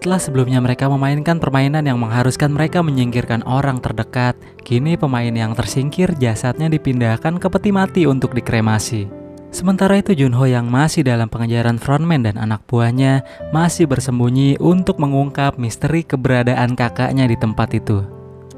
Setelah sebelumnya mereka memainkan permainan yang mengharuskan mereka menyingkirkan orang terdekat, kini pemain yang tersingkir jasadnya dipindahkan ke peti mati untuk dikremasi. Sementara itu Junho yang masih dalam pengejaran frontman dan anak buahnya masih bersembunyi untuk mengungkap misteri keberadaan kakaknya di tempat itu.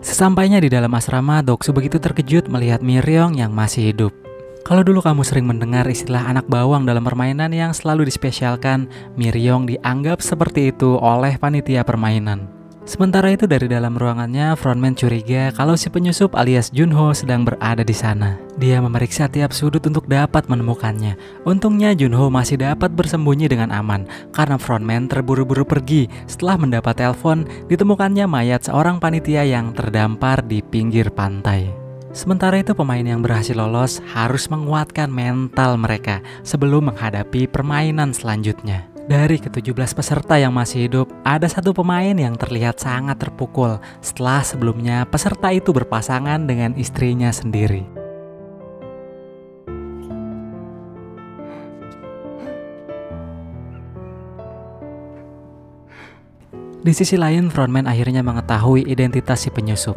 Sesampainya di dalam asrama, Doksu begitu terkejut melihat Miryong yang masih hidup. Kalau dulu kamu sering mendengar istilah anak bawang dalam permainan yang selalu dispesialkan, Miryong dianggap seperti itu oleh panitia permainan. Sementara itu dari dalam ruangannya, frontman curiga kalau si penyusup alias Junho sedang berada di sana. Dia memeriksa tiap sudut untuk dapat menemukannya. Untungnya Junho masih dapat bersembunyi dengan aman, karena frontman terburu-buru pergi setelah mendapat telepon ditemukannya mayat seorang panitia yang terdampar di pinggir pantai. Sementara itu pemain yang berhasil lolos harus menguatkan mental mereka sebelum menghadapi permainan selanjutnya. Dari ke-17 peserta yang masih hidup, ada satu pemain yang terlihat sangat terpukul setelah sebelumnya peserta itu berpasangan dengan istrinya sendiri. Di sisi lain, frontman akhirnya mengetahui identitas si penyusup.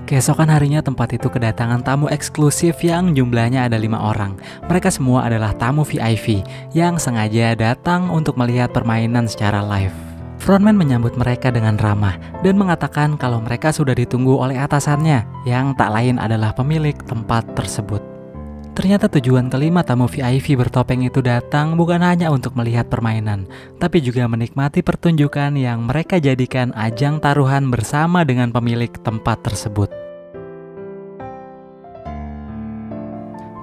Keesokan harinya tempat itu kedatangan tamu eksklusif yang jumlahnya ada 5 orang. Mereka semua adalah tamu VIP yang sengaja datang untuk melihat permainan secara live. Frontman menyambut mereka dengan ramah dan mengatakan kalau mereka sudah ditunggu oleh atasannya yang tak lain adalah pemilik tempat tersebut. Ternyata tujuan kelima tamu VIP bertopeng itu datang bukan hanya untuk melihat permainan, tapi juga menikmati pertunjukan yang mereka jadikan ajang taruhan bersama dengan pemilik tempat tersebut.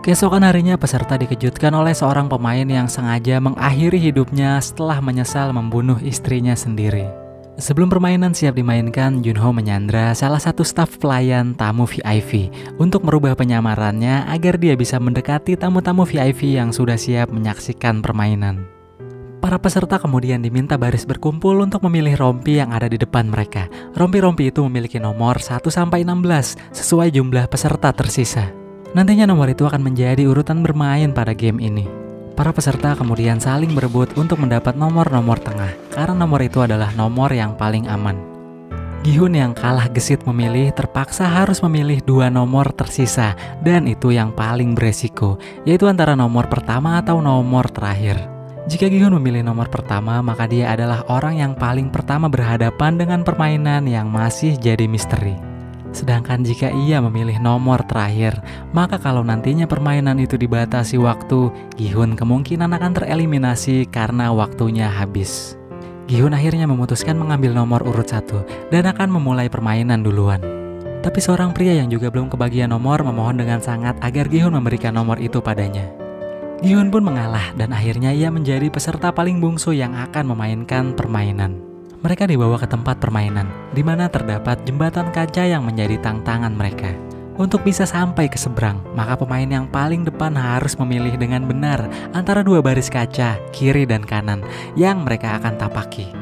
Keesokan harinya peserta dikejutkan oleh seorang pemain yang sengaja mengakhiri hidupnya setelah menyesal membunuh istrinya sendiri. Sebelum permainan siap dimainkan, Junho menyandra salah satu staf pelayan tamu VIP untuk merubah penyamarannya agar dia bisa mendekati tamu-tamu VIP yang sudah siap menyaksikan permainan. Para peserta kemudian diminta baris berkumpul untuk memilih rompi yang ada di depan mereka. Rompi-rompi itu memiliki nomor 1-16 sesuai jumlah peserta tersisa. Nantinya nomor itu akan menjadi urutan bermain pada game ini. Para peserta kemudian saling berebut untuk mendapat nomor-nomor tengah, karena nomor itu adalah nomor yang paling aman. Gi-hun yang kalah gesit memilih terpaksa harus memilih 2 nomor tersisa, dan itu yang paling beresiko, yaitu antara nomor pertama atau nomor terakhir. Jika Gi-hun memilih nomor pertama, maka dia adalah orang yang paling pertama berhadapan dengan permainan yang masih jadi misteri. Sedangkan jika ia memilih nomor terakhir, maka kalau nantinya permainan itu dibatasi waktu, Gi-hun kemungkinan akan tereliminasi karena waktunya habis. Gi-hun akhirnya memutuskan mengambil nomor urut 1 dan akan memulai permainan duluan. Tapi seorang pria yang juga belum kebagian nomor memohon dengan sangat agar Gi-hun memberikan nomor itu padanya. Gi-hun pun mengalah dan akhirnya ia menjadi peserta paling bungsu yang akan memainkan permainan. Mereka dibawa ke tempat permainan, di mana terdapat jembatan kaca yang menjadi tantangan mereka. Untuk bisa sampai ke seberang, maka pemain yang paling depan harus memilih dengan benar antara 2 baris kaca, kiri dan kanan, yang mereka akan tapaki.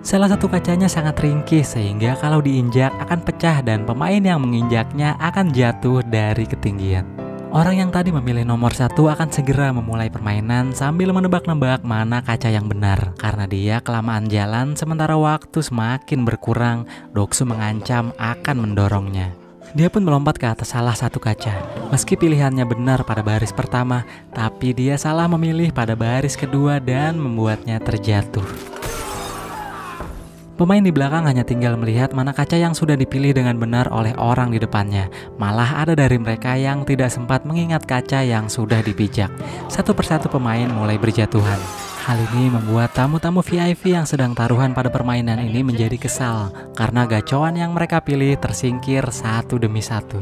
Salah satu kacanya sangat ringkih sehingga kalau diinjak akan pecah dan pemain yang menginjaknya akan jatuh dari ketinggian. Orang yang tadi memilih nomor 1 akan segera memulai permainan sambil menebak-nebak mana kaca yang benar. Karena dia kelamaan jalan sementara waktu semakin berkurang, Doksu mengancam akan mendorongnya. Dia pun melompat ke atas salah satu kaca. Meski pilihannya benar pada baris pertama, tapi dia salah memilih pada baris kedua dan membuatnya terjatuh. Pemain di belakang hanya tinggal melihat mana kaca yang sudah dipilih dengan benar oleh orang di depannya. Malah ada dari mereka yang tidak sempat mengingat kaca yang sudah dipijak. Satu persatu pemain mulai berjatuhan. Hal ini membuat tamu-tamu VIP yang sedang taruhan pada permainan ini menjadi kesal karena gacoan yang mereka pilih tersingkir satu demi satu.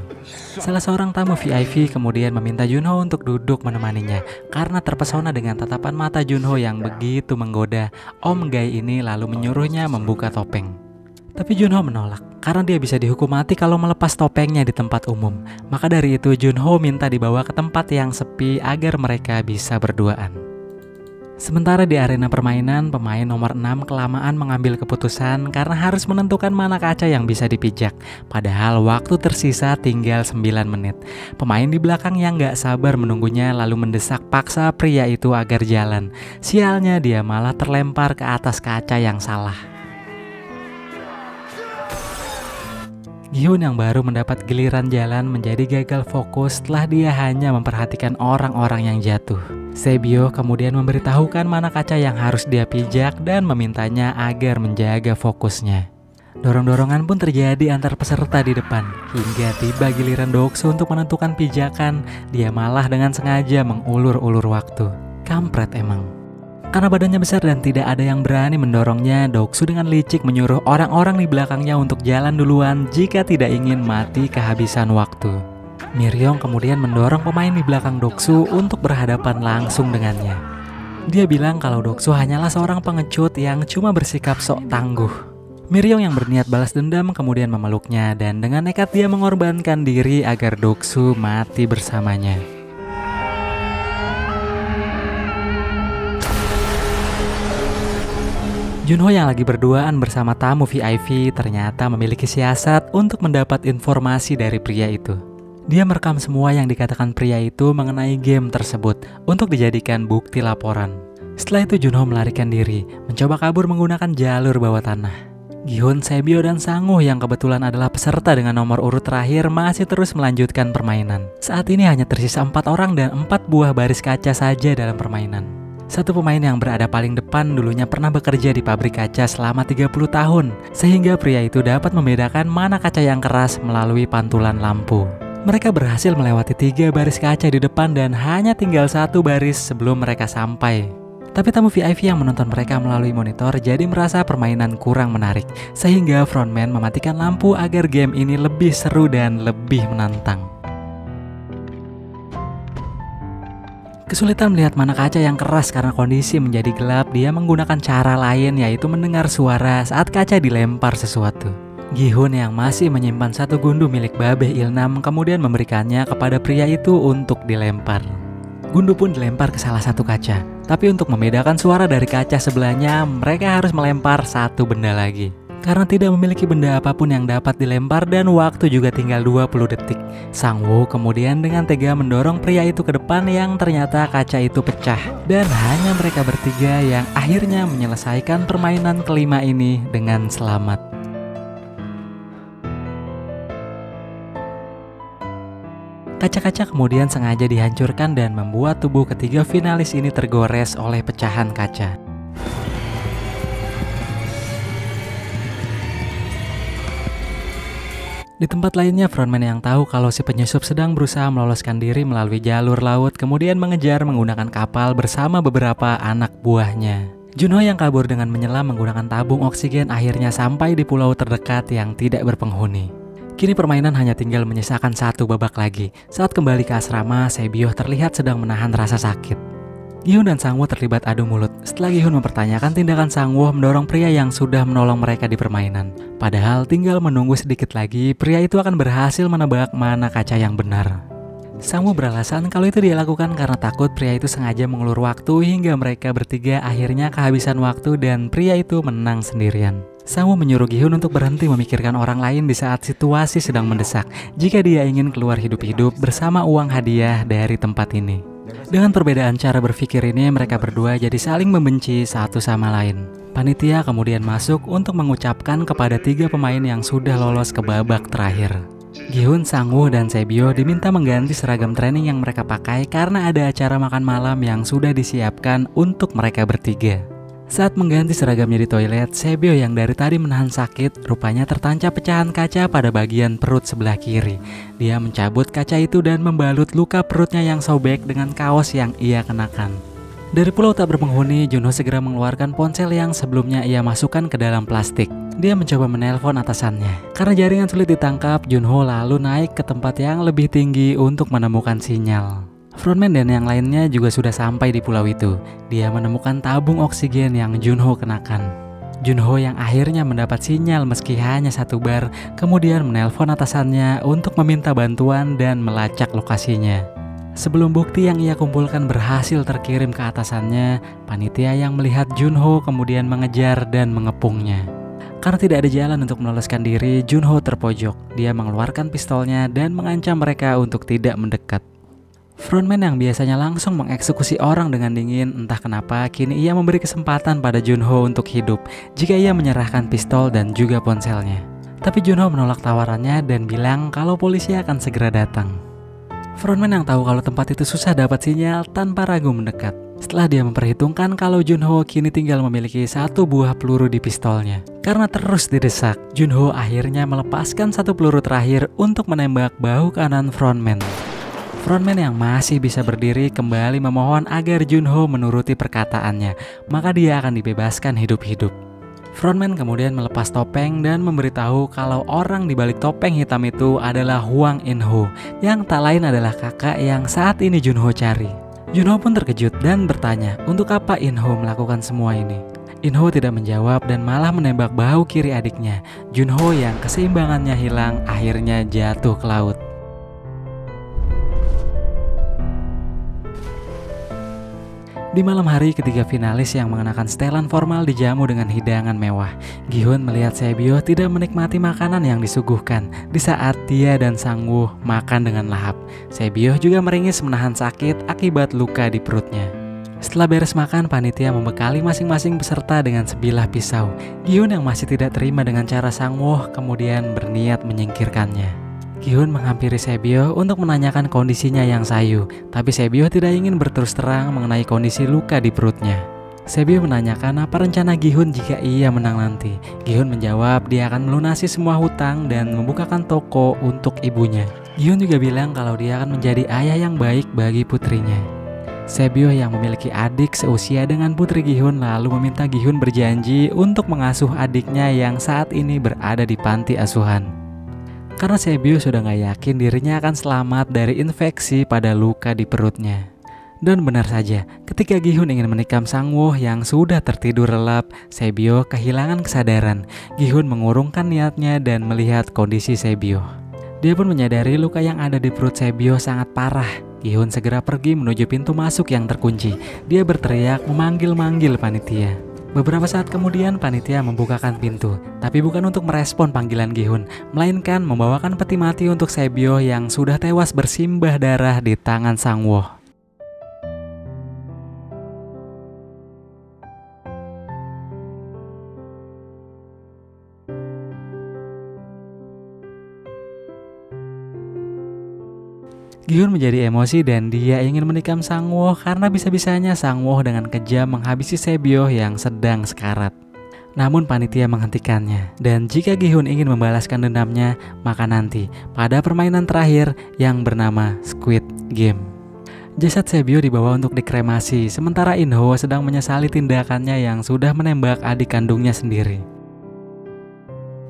Salah seorang tamu VIP kemudian meminta Junho untuk duduk menemaninya karena terpesona dengan tatapan mata Junho yang begitu menggoda. Om Gai ini lalu menyuruhnya membuka topeng. Tapi Junho menolak karena dia bisa dihukum mati kalau melepas topengnya di tempat umum. Maka dari itu Junho minta dibawa ke tempat yang sepi agar mereka bisa berduaan. Sementara di arena permainan, pemain nomor 6 kelamaan mengambil keputusan karena harus menentukan mana kaca yang bisa dipijak. Padahal waktu tersisa tinggal 9 menit. Pemain di belakang yang gak sabar menunggunya lalu mendesak paksa pria itu agar jalan. Sialnya dia malah terlempar ke atas kaca yang salah. Gi-hun yang baru mendapat giliran jalan menjadi gagal fokus setelah dia hanya memperhatikan orang-orang yang jatuh. Sebio kemudian memberitahukan mana kaca yang harus dia pijak dan memintanya agar menjaga fokusnya. Dorong-dorongan pun terjadi antar peserta di depan, hingga tiba giliran Doksu untuk menentukan pijakan. Dia malah dengan sengaja mengulur-ulur waktu. Kampret emang. Karena badannya besar dan tidak ada yang berani mendorongnya, Doksu dengan licik menyuruh orang-orang di belakangnya untuk jalan duluan jika tidak ingin mati kehabisan waktu. Miryong kemudian mendorong pemain di belakang Doksu untuk berhadapan langsung dengannya. Dia bilang kalau Doksu hanyalah seorang pengecut yang cuma bersikap sok tangguh. Miryong yang berniat balas dendam kemudian memeluknya dan dengan nekat dia mengorbankan diri agar Doksu mati bersamanya. Junho yang lagi berduaan bersama tamu VIP ternyata memiliki siasat untuk mendapat informasi dari pria itu. Dia merekam semua yang dikatakan pria itu mengenai game tersebut untuk dijadikan bukti laporan. Setelah itu Junho melarikan diri, mencoba kabur menggunakan jalur bawah tanah. Gi-hun, Sebio, dan Sang-woo yang kebetulan adalah peserta dengan nomor urut terakhir masih terus melanjutkan permainan. Saat ini hanya tersisa 4 orang dan 4 buah baris kaca saja dalam permainan. Satu pemain yang berada paling depan dulunya pernah bekerja di pabrik kaca selama 30 tahun, sehingga pria itu dapat membedakan mana kaca yang keras melalui pantulan lampu. Mereka berhasil melewati 3 baris kaca di depan dan hanya tinggal 1 baris sebelum mereka sampai. Tapi tamu VIP yang menonton mereka melalui monitor jadi merasa permainan kurang menarik, sehingga frontman mematikan lampu agar game ini lebih seru dan lebih menantang. Kesulitan melihat mana kaca yang keras karena kondisi menjadi gelap, dia menggunakan cara lain yaitu mendengar suara saat kaca dilempar sesuatu. Gi-hun yang masih menyimpan 1 gundu milik Babeh Ilnam kemudian memberikannya kepada pria itu untuk dilempar. Gundu pun dilempar ke salah satu kaca, tapi untuk membedakan suara dari kaca sebelahnya, mereka harus melempar 1 benda lagi. Karena tidak memiliki benda apapun yang dapat dilempar dan waktu juga tinggal 20 detik. Sang-woo kemudian dengan tega mendorong pria itu ke depan yang ternyata kaca itu pecah. Dan hanya mereka bertiga yang akhirnya menyelesaikan permainan kelima ini dengan selamat. Kaca-kaca kemudian sengaja dihancurkan dan membuat tubuh ketiga finalis ini tergores oleh pecahan kaca. Di tempat lainnya, frontman yang tahu kalau si penyusup sedang berusaha meloloskan diri melalui jalur laut kemudian mengejar menggunakan kapal bersama beberapa anak buahnya. Junho yang kabur dengan menyelam menggunakan tabung oksigen akhirnya sampai di pulau terdekat yang tidak berpenghuni. Kini permainan hanya tinggal menyisakan 1 babak lagi. Saat kembali ke asrama, Sebio terlihat sedang menahan rasa sakit. Gi-hun dan Sang-woo terlibat adu mulut setelah Gi-hun mempertanyakan tindakan Sang-woo mendorong pria yang sudah menolong mereka di permainan. Padahal tinggal menunggu sedikit lagi, pria itu akan berhasil menebak mana kaca yang benar. Sang-woo beralasan kalau itu dia lakukan karena takut pria itu sengaja mengulur waktu hingga mereka bertiga akhirnya kehabisan waktu dan pria itu menang sendirian. Sang-woo menyuruh Gi-hun untuk berhenti memikirkan orang lain di saat situasi sedang mendesak jika dia ingin keluar hidup-hidup bersama uang hadiah dari tempat ini. Dengan perbedaan cara berpikir ini, mereka berdua jadi saling membenci satu sama lain. Panitia kemudian masuk untuk mengucapkan kepada 3 pemain yang sudah lolos ke babak terakhir. Gi-hun, Sang-woo, dan Sebio diminta mengganti seragam training yang mereka pakai karena ada acara makan malam yang sudah disiapkan untuk mereka bertiga. Saat mengganti seragamnya di toilet, Sebio yang dari tadi menahan sakit rupanya tertancap pecahan kaca pada bagian perut sebelah kiri. Dia mencabut kaca itu dan membalut luka perutnya yang sobek dengan kaos yang ia kenakan. Dari pulau tak berpenghuni, Junho segera mengeluarkan ponsel yang sebelumnya ia masukkan ke dalam plastik. Dia mencoba menelpon atasannya. Karena jaringan sulit ditangkap, Junho lalu naik ke tempat yang lebih tinggi untuk menemukan sinyal. Frontman dan yang lainnya juga sudah sampai di pulau itu. Dia menemukan tabung oksigen yang Junho kenakan. Junho yang akhirnya mendapat sinyal meski hanya 1 bar, kemudian menelpon atasannya untuk meminta bantuan dan melacak lokasinya. Sebelum bukti yang ia kumpulkan berhasil terkirim ke atasannya, panitia yang melihat Junho kemudian mengejar dan mengepungnya. Karena tidak ada jalan untuk meloloskan diri, Junho terpojok. Dia mengeluarkan pistolnya dan mengancam mereka untuk tidak mendekat. Frontman yang biasanya langsung mengeksekusi orang dengan dingin, entah kenapa kini ia memberi kesempatan pada Junho untuk hidup jika ia menyerahkan pistol dan juga ponselnya. Tapi Junho menolak tawarannya dan bilang kalau polisi akan segera datang. Frontman yang tahu kalau tempat itu susah dapat sinyal tanpa ragu mendekat. Setelah dia memperhitungkan kalau Junho kini tinggal memiliki 1 buah peluru di pistolnya. Karena terus didesak, Junho akhirnya melepaskan 1 peluru terakhir untuk menembak bahu kanan Frontman. Frontman yang masih bisa berdiri kembali memohon agar Junho menuruti perkataannya, maka dia akan dibebaskan hidup-hidup. Frontman kemudian melepas topeng dan memberitahu kalau orang di balik topeng hitam itu adalah Hwang In-ho, yang tak lain adalah kakak yang saat ini Junho cari. Junho pun terkejut dan bertanya untuk apa In-ho melakukan semua ini. In-ho tidak menjawab dan malah menembak bahu kiri adiknya. Junho yang keseimbangannya hilang akhirnya jatuh ke laut. Di malam hari, ketiga finalis yang mengenakan setelan formal dijamu dengan hidangan mewah. Gi-hun melihat Sae-byo tidak menikmati makanan yang disuguhkan di saat dia dan Sang-woo makan dengan lahap. Sae-byo juga meringis menahan sakit akibat luka di perutnya. Setelah beres makan, panitia membekali masing-masing peserta dengan sebilah pisau. Gi-hun yang masih tidak terima dengan cara Sang-woo kemudian berniat menyingkirkannya. Gi-hun menghampiri Sae-byo untuk menanyakan kondisinya yang sayu, tapi Sae-byo tidak ingin berterus terang mengenai kondisi luka di perutnya. Sae-byo menanyakan apa rencana Gi-hun jika ia menang nanti. Gi-hun menjawab dia akan melunasi semua hutang dan membukakan toko untuk ibunya. Gi-hun juga bilang kalau dia akan menjadi ayah yang baik bagi putrinya. Sae-byo yang memiliki adik seusia dengan putri Gi-hun lalu meminta Gi-hun berjanji untuk mengasuh adiknya yang saat ini berada di panti asuhan. Karena Sae-byo sudah gak yakin dirinya akan selamat dari infeksi pada luka di perutnya. Dan benar saja, ketika Gi-hun ingin menikam Sang-woo yang sudah tertidur lelap, Sae-byo kehilangan kesadaran. Gi-hun mengurungkan niatnya dan melihat kondisi Sae-byo. Dia pun menyadari luka yang ada di perut Sae-byo sangat parah. Gi-hun segera pergi menuju pintu masuk yang terkunci. Dia berteriak memanggil-manggil panitia. Beberapa saat kemudian panitia membukakan pintu, tapi bukan untuk merespon panggilan Gi-hun, melainkan membawakan peti mati untuk Sae-byo yang sudah tewas bersimbah darah di tangan Sang-woo. Gi-hun menjadi emosi dan dia ingin menikam Sang-woo karena bisa-bisanya Sang-woo dengan kejam menghabisi Sae-byo yang sedang sekarat. Namun panitia menghentikannya, dan jika Gi-hun ingin membalaskan dendamnya, maka nanti pada permainan terakhir yang bernama Squid Game. Jasad Sae-byo dibawa untuk dikremasi, sementara In-ho sedang menyesali tindakannya yang sudah menembak adik kandungnya sendiri.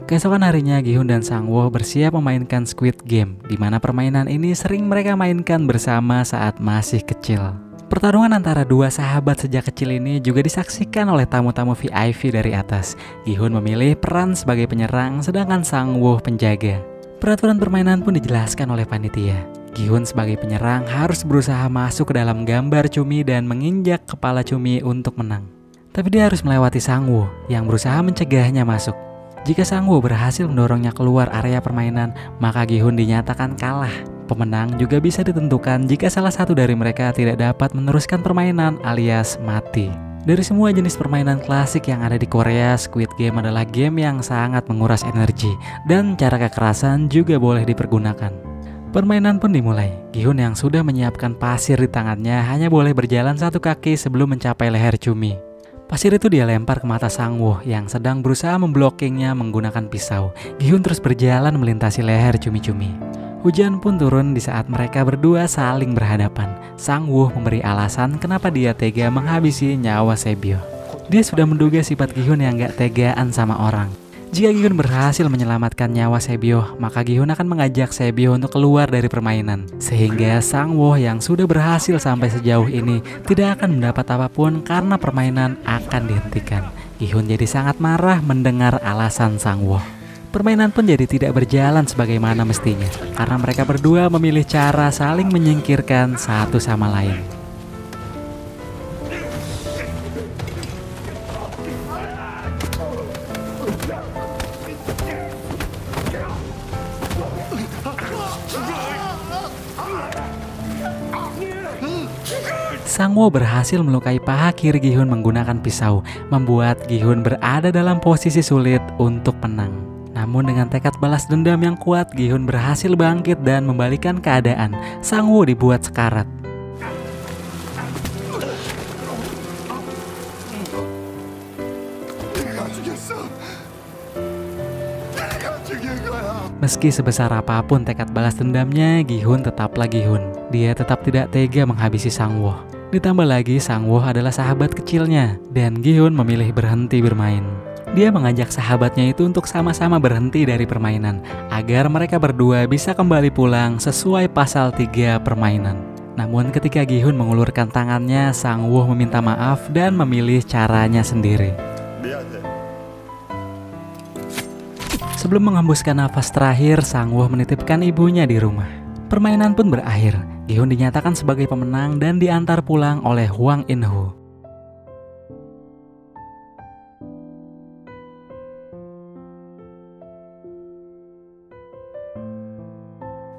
Keesokan harinya, Gi-hun dan Sang-woo bersiap memainkan Squid Game, di mana permainan ini sering mereka mainkan bersama saat masih kecil. Pertarungan antara dua sahabat sejak kecil ini juga disaksikan oleh tamu-tamu VIP dari atas. Gi-hun memilih peran sebagai penyerang, sedangkan Sang-woo penjaga. Peraturan permainan pun dijelaskan oleh panitia. Gi-hun sebagai penyerang harus berusaha masuk ke dalam gambar cumi dan menginjak kepala cumi untuk menang. Tapi dia harus melewati Sang-woo yang berusaha mencegahnya masuk. Jika Sang-woo berhasil mendorongnya keluar area permainan, maka Gi-hun dinyatakan kalah. Pemenang juga bisa ditentukan jika salah satu dari mereka tidak dapat meneruskan permainan alias mati. Dari semua jenis permainan klasik yang ada di Korea, Squid Game adalah game yang sangat menguras energi dan cara kekerasan juga boleh dipergunakan. Permainan pun dimulai. Gi-hun yang sudah menyiapkan pasir di tangannya hanya boleh berjalan 1 kaki sebelum mencapai leher cumi. Pasir itu dia lempar ke mata Sang-woo yang sedang berusaha memblokingnya menggunakan pisau. Gi-hun terus berjalan melintasi leher cumi-cumi. Hujan pun turun di saat mereka berdua saling berhadapan. Sang-woo memberi alasan kenapa dia tega menghabisi nyawa Sae-byo. Dia sudah menduga sifat Gi-hun yang gak tegaan sama orang. Jika Gi-hun berhasil menyelamatkan nyawa Sae-byo, maka Gi-hun akan mengajak Sae-byo untuk keluar dari permainan. Sehingga Sang-woo yang sudah berhasil sampai sejauh ini tidak akan mendapat apapun karena permainan akan dihentikan. Gi-hun jadi sangat marah mendengar alasan Sang-woo. Permainan pun jadi tidak berjalan sebagaimana mestinya, karena mereka berdua memilih cara saling menyingkirkan satu sama lain. Sangwoo berhasil melukai paha kiri Gi-hun menggunakan pisau, membuat Gi-hun berada dalam posisi sulit untuk menang. Namun dengan tekad balas dendam yang kuat, Gi-hun berhasil bangkit dan membalikan keadaan. Sangwoo dibuat sekarat. Meski sebesar apapun tekad balas dendamnya, Gi-hun tetaplah Gi-hun. Dia tetap tidak tega menghabisi Sangwoo. Ditambah lagi Sangwoo adalah sahabat kecilnya, dan Gi-hun memilih berhenti bermain. Dia mengajak sahabatnya itu untuk sama-sama berhenti dari permainan, agar mereka berdua bisa kembali pulang sesuai pasal 3 permainan. Namun ketika Gi-hun mengulurkan tangannya, Sangwoo meminta maaf dan memilih caranya sendiri. Sebelum menghembuskan nafas terakhir, Sangwoo menitipkan ibunya di rumah. Permainan pun berakhir. Gi-hun dinyatakan sebagai pemenang dan diantar pulang oleh Hwang In-ho.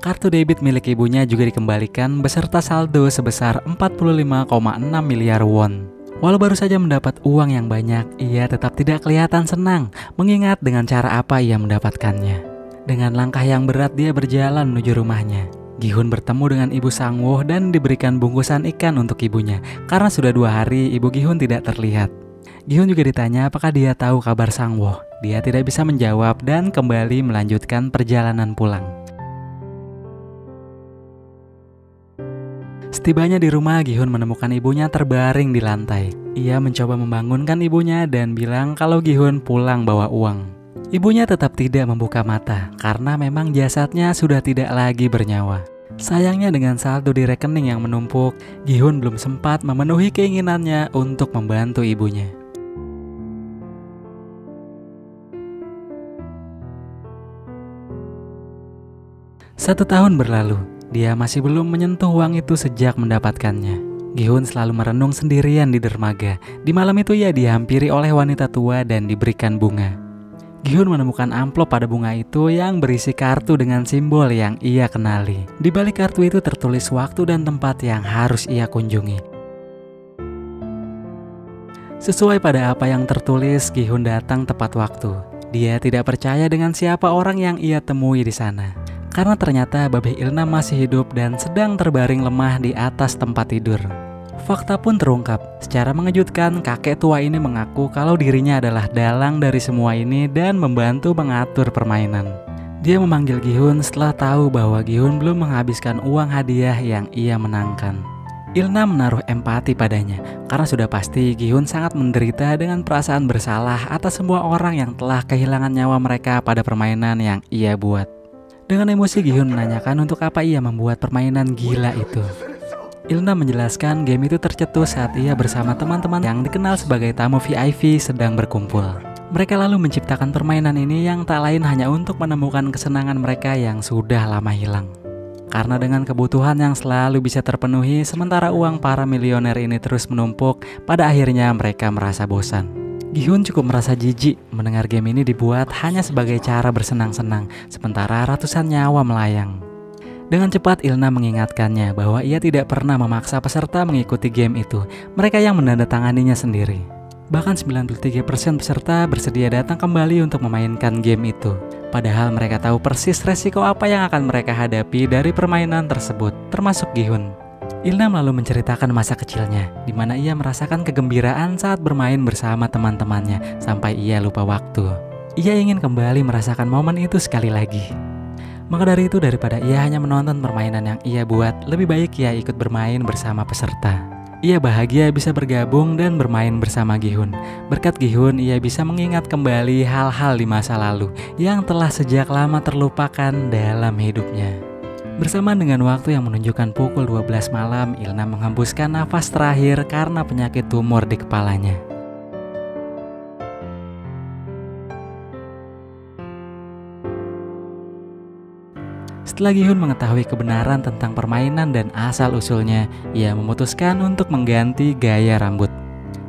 Kartu debit milik ibunya juga dikembalikan beserta saldo sebesar 45,6 miliar won. Walau baru saja mendapat uang yang banyak, ia tetap tidak kelihatan senang mengingat dengan cara apa ia mendapatkannya. Dengan langkah yang berat dia berjalan menuju rumahnya. Gi-hun bertemu dengan ibu Sangwoo dan diberikan bungkusan ikan untuk ibunya karena sudah 2 hari ibu Gi-hun tidak terlihat. Gi-hun juga ditanya apakah dia tahu kabar Sangwoo. Dia tidak bisa menjawab dan kembali melanjutkan perjalanan pulang. Setibanya di rumah, Gi-hun menemukan ibunya terbaring di lantai. Ia mencoba membangunkan ibunya dan bilang kalau Gi-hun pulang bawa uang. Ibunya tetap tidak membuka mata karena memang jasadnya sudah tidak lagi bernyawa. Sayangnya dengan saldo di rekening yang menumpuk, Gi-hun belum sempat memenuhi keinginannya untuk membantu ibunya. Satu tahun berlalu, dia masih belum menyentuh uang itu sejak mendapatkannya. Gi-hun selalu merenung sendirian di dermaga. Di malam itu ia dihampiri oleh wanita tua dan diberikan bunga. Gi-hun menemukan amplop pada bunga itu yang berisi kartu dengan simbol yang ia kenali. Di balik kartu itu tertulis waktu dan tempat yang harus ia kunjungi. Sesuai pada apa yang tertulis, Gi-hun datang tepat waktu. Dia tidak percaya dengan siapa orang yang ia temui di sana. Karena ternyata Babeh Ilnam masih hidup dan sedang terbaring lemah di atas tempat tidur. Fakta pun terungkap. Secara mengejutkan, kakek tua ini mengaku kalau dirinya adalah dalang dari semua ini dan membantu mengatur permainan. Dia memanggil Gi-hun setelah tahu bahwa Gi-hun belum menghabiskan uang hadiah yang ia menangkan. Ilnam menaruh empati padanya, karena sudah pasti Gi-hun sangat menderita dengan perasaan bersalah atas semua orang yang telah kehilangan nyawa mereka pada permainan yang ia buat. Dengan emosi, Gi-hun menanyakan untuk apa ia membuat permainan gila itu. Ilnam menjelaskan game itu tercetus saat ia bersama teman-teman yang dikenal sebagai tamu VIP sedang berkumpul. Mereka lalu menciptakan permainan ini yang tak lain hanya untuk menemukan kesenangan mereka yang sudah lama hilang. Karena dengan kebutuhan yang selalu bisa terpenuhi, sementara uang para milioner ini terus menumpuk, pada akhirnya mereka merasa bosan. Gi-hun cukup merasa jijik mendengar game ini dibuat hanya sebagai cara bersenang-senang, sementara ratusan nyawa melayang. Dengan cepat Ilnam mengingatkannya bahwa ia tidak pernah memaksa peserta mengikuti game itu, mereka yang menandatanganinya sendiri. Bahkan 93% peserta bersedia datang kembali untuk memainkan game itu. Padahal mereka tahu persis resiko apa yang akan mereka hadapi dari permainan tersebut, termasuk Gi-hun. Ilnam lalu menceritakan masa kecilnya, di mana ia merasakan kegembiraan saat bermain bersama teman-temannya, sampai ia lupa waktu. Ia ingin kembali merasakan momen itu sekali lagi. Maka dari itu, daripada ia hanya menonton permainan yang ia buat, lebih baik ia ikut bermain bersama peserta. Ia bahagia bisa bergabung dan bermain bersama Gi-hun. Berkat Gi-hun, ia bisa mengingat kembali hal-hal di masa lalu yang telah sejak lama terlupakan dalam hidupnya. Bersamaan dengan waktu yang menunjukkan pukul 12 malam, Ilnam menghembuskan nafas terakhir karena penyakit tumor di kepalanya. Setelah Gi-hun mengetahui kebenaran tentang permainan dan asal-usulnya, ia memutuskan untuk mengganti gaya rambut.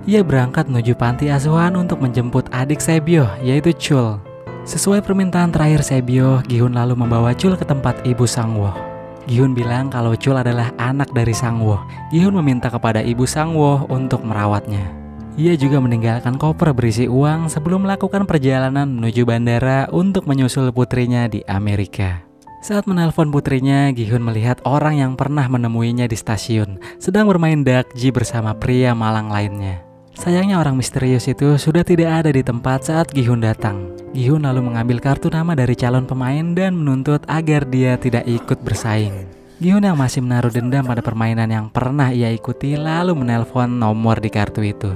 Ia berangkat menuju panti asuhan untuk menjemput adik Sebyo, yaitu Chul. Sesuai permintaan terakhir Sebyo, Gi-hun lalu membawa Chul ke tempat ibu Sang-woo. Gi-hun bilang kalau Chul adalah anak dari Sang-woo. Gi-hun meminta kepada ibu Sang-woo untuk merawatnya. Ia juga meninggalkan koper berisi uang sebelum melakukan perjalanan menuju bandara untuk menyusul putrinya di Amerika. Saat menelpon putrinya, Gi-hun melihat orang yang pernah menemuinya di stasiun, sedang bermain dakji bersama pria malang lainnya. Sayangnya orang misterius itu sudah tidak ada di tempat saat Gi-hun datang. Gi-hun lalu mengambil kartu nama dari calon pemain dan menuntut agar dia tidak ikut bersaing. Gi-hun yang masih menaruh dendam pada permainan yang pernah ia ikuti lalu menelpon nomor di kartu itu.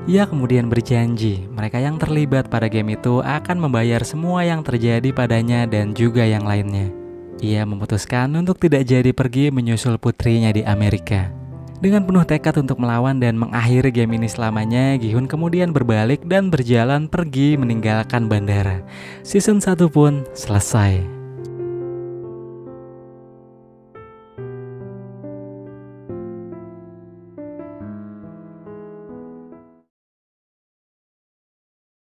Ia kemudian berjanji mereka yang terlibat pada game itu akan membayar semua yang terjadi padanya dan juga yang lainnya. Ia memutuskan untuk tidak jadi pergi menyusul putrinya di Amerika. Dengan penuh tekad untuk melawan dan mengakhiri game ini selamanya, Gi-hun kemudian berbalik dan berjalan pergi meninggalkan bandara. Season 1 pun selesai.